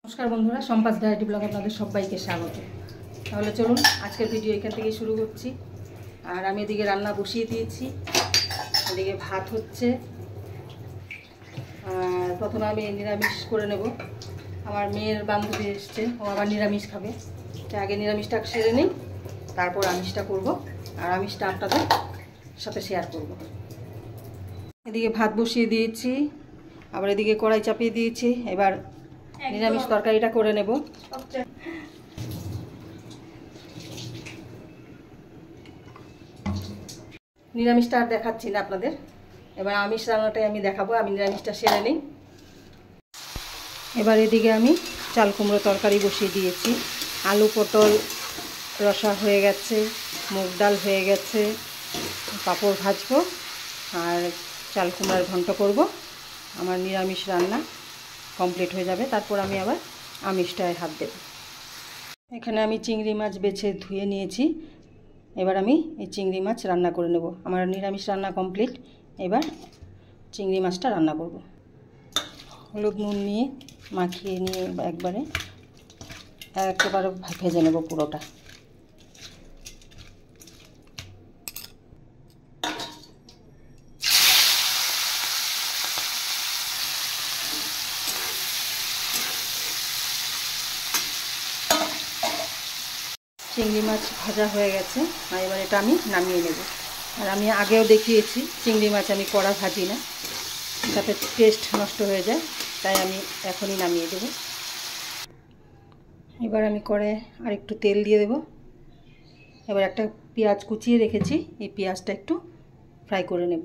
নমস্কার বন্ধুরা, সম্পাস variety blog আপনাদের সবাইকে স্বাগত। তাহলে চলুন আজকের ভিডিও এখান থেকেই শুরু করছি। আর আমি এদিকে রান্না বসিয়ে দিয়েছি, এদিকে ভাত হচ্ছে। আর প্রথমে আমি নিরামিষ করে নেব। আমার মেয়ের বান্ধবী এসছে, ও আবার নিরামিষ খাবে। তাই আগে নিরামিষটা সেরে নিই, তারপর আমিষটা করব। আর আমিষটা আপনাদের সাথে শেয়ার করব। এদিকে ভাত বসিয়ে দিয়েছি, আবার এদিকে কড়াই চাপিয়ে দিয়েছি। এবার নিরামিষ তরকারিটা করে নেব। নিরামিষটা আর দেখাচ্ছি না আপনাদের, এবার আমিষ রান্নাটাই আমি দেখাবো। আমি নিরামিষটা সেরে নিই। এবার এদিকে আমি চাল কুমড়ো তরকারি বসিয়ে দিয়েছি। আলু পটল রসা হয়ে গেছে, মুগ ডাল হয়ে গেছে, পাঁপড় ভাজবো আর চাল কুমড়ার ঘন্ট করব। আমার নিরামিষ রান্না কমপ্লিট হয়ে যাবে, তারপর আমি আবার আমিষটায় হাত দেব। এখানে আমি চিংড়ি মাছ বেছে ধুয়ে নিয়েছি। এবার আমি এই চিংড়ি মাছ রান্না করে নেব। আমার নিরামিষ রান্না কমপ্লিট। এবার চিংড়ি মাছটা রান্না করব। হলুদ নুন নিয়ে মাখিয়ে নিয়ে একেবারে ভেজে নেব পুরোটা। চিংড়ি মাছ ভাজা হয়ে গেছে, আর এবার এটা আমি নামিয়ে নেব। আর আমি আগেও দেখিয়েছি চিংড়ি মাছ আমি কড়া ভাজি না, তাতে টেস্ট নষ্ট হয়ে যায়, তাই আমি এখনই নামিয়ে দেব। এবার আমি কড়াইয়ে আর একটু তেল দিয়ে দেব। এবার একটা পেঁয়াজ কুচিয়ে রেখেছি, এই পেঁয়াজটা একটু ফ্রাই করে নেব।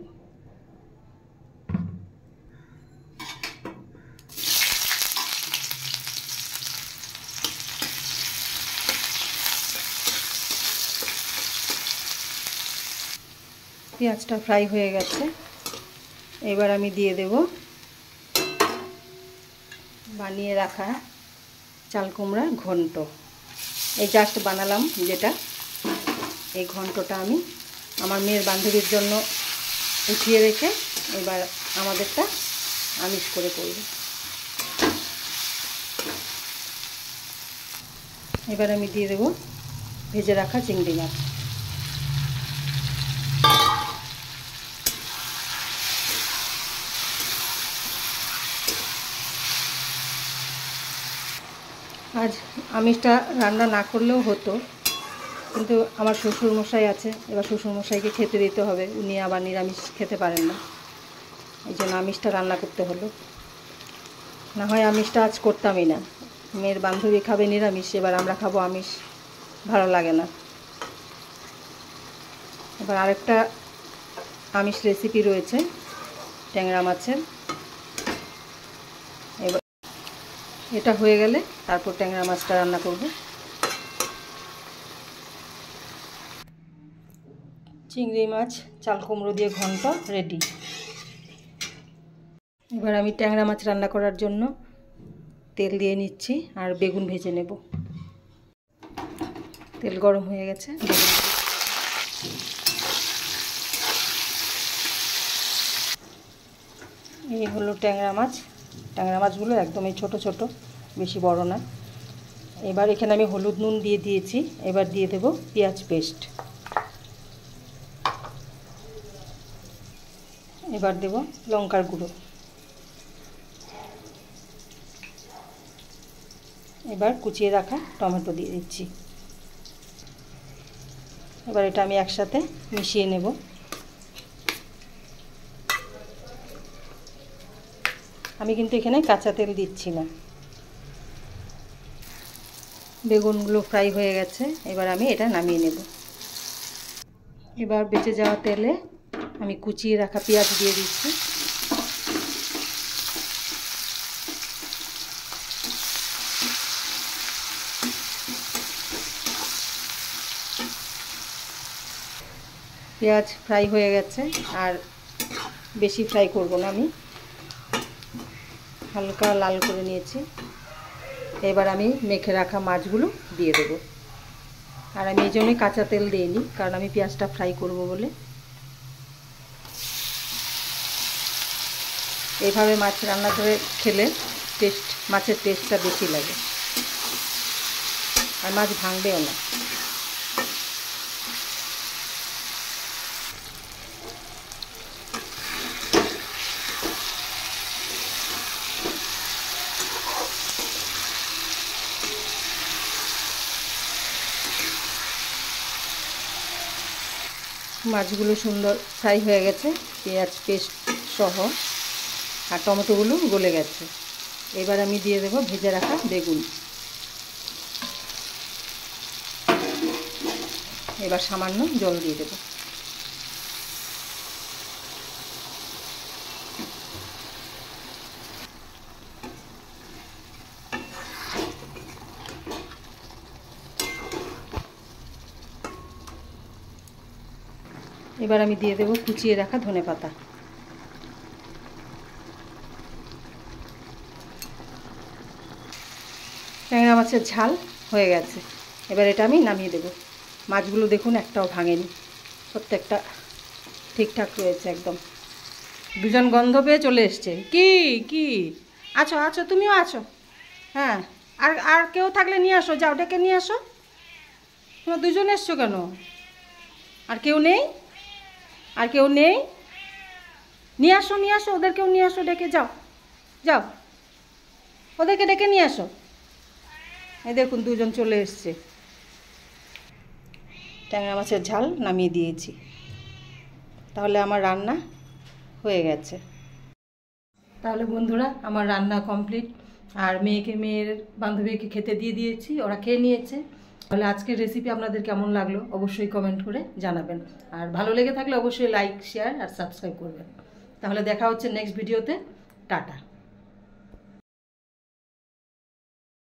পেঁয়াজটা ফ্রাই হয়ে গেছে। এবার আমি দিয়ে দেব বানিয়ে রাখা চাল কুমড়ার ঘন্ট। এই জাস্ট বানালাম যেটা, এই ঘন্টটা আমি আমার মেয়ের বান্ধবীর জন্য উঠিয়ে রেখে এবার আমাদেরটা আমিষ করে করব। এবার আমি দিয়ে দেব ভেজে রাখা চিংড়ি মাছ। আজ আমিষটা রান্না না করলেও হতো, কিন্তু আমার শ্বশুরমশাই আছে, এবার শ্বশুরমশাইকে খেতে দিতে হবে। উনি আবার নিরামিষ খেতে পারেন না, এই জন্য আমিষটা রান্না করতে হলো। না হয় আমিষটা আজ করতামই না। মেয়ের বান্ধবী খাবে নিরামিষ, এবার আমরা খাবো আমিষ, ভালো লাগে না। এবার আরেকটা আমিষ রেসিপি রয়েছে ট্যাংরা মাছের। এবার এটা হয়ে গেলে তারপর ট্যাংরা মাছটা রান্না করব। চিংড়ি মাছ চাল কুমড়ো দিয়ে ঘন্ট রেডি। এবার আমি ট্যাংরা মাছ রান্না করার জন্য তেল দিয়ে নিচ্ছি আর বেগুন ভেজে নেব। তেল গরম হয়ে গেছে, এই হলো ট্যাংরা মাছ। ট্যাংরা মাছগুলো একদমই ছোট ছোট, বেশি বড় না। এবার এখানে আমি হলুদ নুন দিয়ে দিয়েছি। এবার দিয়ে দেব পেঁয়াজ পেস্ট। এবার দেব লঙ্কার গুঁড়ো। এবার কুচিয়ে রাখা টমেটো দিয়ে দিচ্ছি। এবার এটা আমি একসাথে মিশিয়ে নেব। আমি কিন্তু এখানে কাঁচা তেল দিচ্ছি না। বেগুনগুলো ফ্রাই হয়ে গেছে, এবার আমি এটা নামিয়ে নেব। এবার বেঁচে যাওয়া তেলে আমি কুচিয়ে রাখা পেঁয়াজ দিয়ে দিচ্ছি। পেঁয়াজ ফ্রাই হয়ে গেছে, আর বেশি ফ্রাই করব না, আমি হালকা লাল করে নিয়েছি। এবার আমি মেখে রাখা মাছগুলো দিয়ে দেব। আর আমি এই জন্যই কাঁচা তেল দিইনি, কারণ আমি পেঁয়াজটা ফ্রাই করব বলে। এইভাবে মাছ রান্না করে খেলে টেস্ট, মাছের টেস্টটা বেশি লাগে, আর মাছ ভাঙবেও না। মাছগুলো সুন্দর ফ্রাই হয়ে গেছে, পেঁয়াজ পেস্ট সহ, আর টমেটোগুলো গলে গেছে। এবার আমি দিয়ে দেবো ভেজে রাখা বেগুন। এবার সামান্য জল দিয়ে দেবো। এবার আমি দিয়ে দেবো কুচিয়ে রাখা ধনেপাতা। ট্যাংরা মাছের ঝাল হয়ে গেছে। এবার এটা আমি নামিয়ে দেবো। মাছগুলো দেখুন একটাও ভাঙেনি, প্রত্যেকটা ঠিকঠাক রয়েছে একদম। দুজন গন্ধ পেয়ে চলে এসছে। কি কি আছো আছো, তুমিও আছো? হ্যাঁ, আর আর কেউ থাকলে নিয়ে আসো, যাও ডেকে নিয়ে আসো। তোমরা দুজন এসছো কেন? আর কেউ নেই? আর কেউ নেই? নিয়ে আসো নিয়ে আসো, ওদেরকেও নিয়ে আসো, ডেকে যাও, যাও ওদেরকে ডেকে নিয়ে আসো। এই দেখুন দুজন চলে এসছে। ট্যাংরা মাছের ঝাল নামিয়ে দিয়েছি। তাহলে আমার রান্না হয়ে গেছে। তাহলে বন্ধুরা, আমার রান্না কমপ্লিট। আর মেয়ের বান্ধবীকে খেতে দিয়ে দিয়েছি, ওরা খেয়ে নিয়েছে। তাহলে আজকের রেসিপি আপনাদের কেমন লাগলো অবশ্যই কমেন্ট করে জানাবেন। আর ভালো লেগে থাকলে অবশ্যই লাইক, শেয়ার আর সাবস্ক্রাইব করবেন। তাহলে দেখা হচ্ছে নেক্সট ভিডিওতে। টাটা।